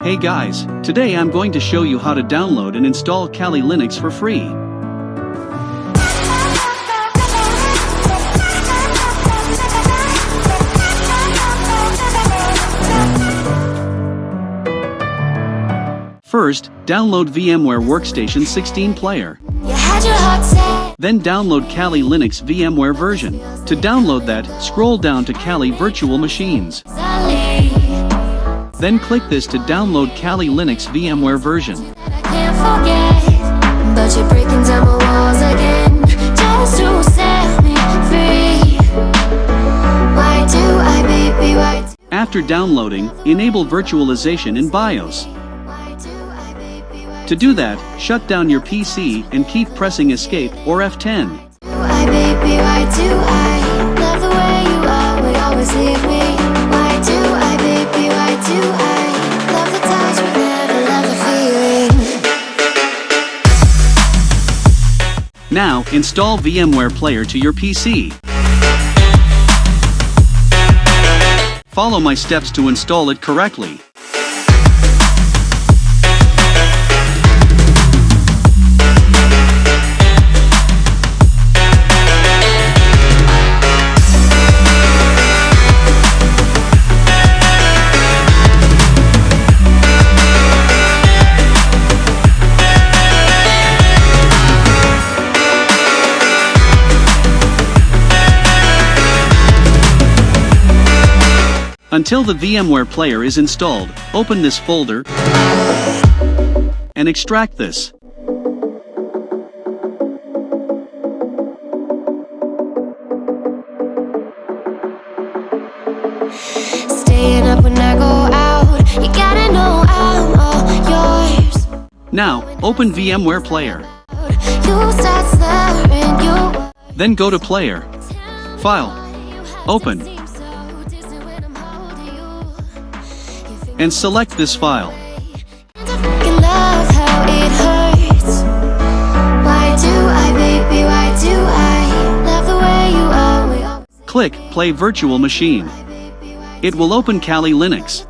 Hey guys, today I'm going to show you how to download and install Kali Linux for free. First, download VMware Workstation 16 Player. Then download Kali Linux VMware version. To download that, scroll down to Kali Virtual Machines. Then click this to download Kali Linux VMware version. After downloading, enable virtualization in BIOS. To do that, shut down your PC and keep pressing Escape or F10. Now, install VMware Player to your PC. Follow my steps to install it correctly. Until the VMware Player is installed, open this folder and extract this. Staying up when I go out, you gotta know I'm all yours. Now, open VMware Player. You start slurring, you Then go to Player, File, Open, and select this file. love how it hurts. Why do I, baby, why do I love the way you are? We always Click Play Virtual Machine. It will open Kali Linux.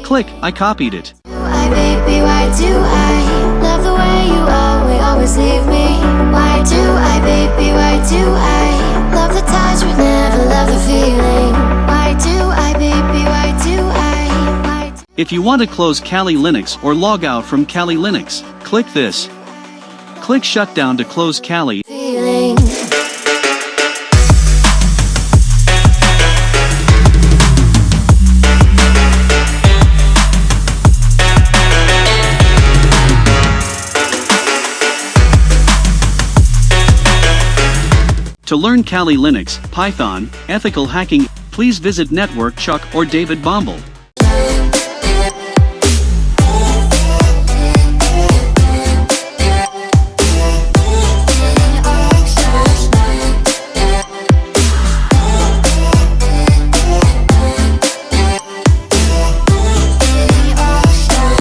Click I copied it. Why, baby, why do I love the way you are? We always leave me. Why do I, baby, why do I love the touch but never love the feeling? Why do I, baby, why do I? If you want to close Kali Linux or log out from Kali Linux, click this. Click Shutdown to close Kali. Feeling. To learn Kali Linux, Python, ethical hacking, please visit NetworkChuk or David Bombal.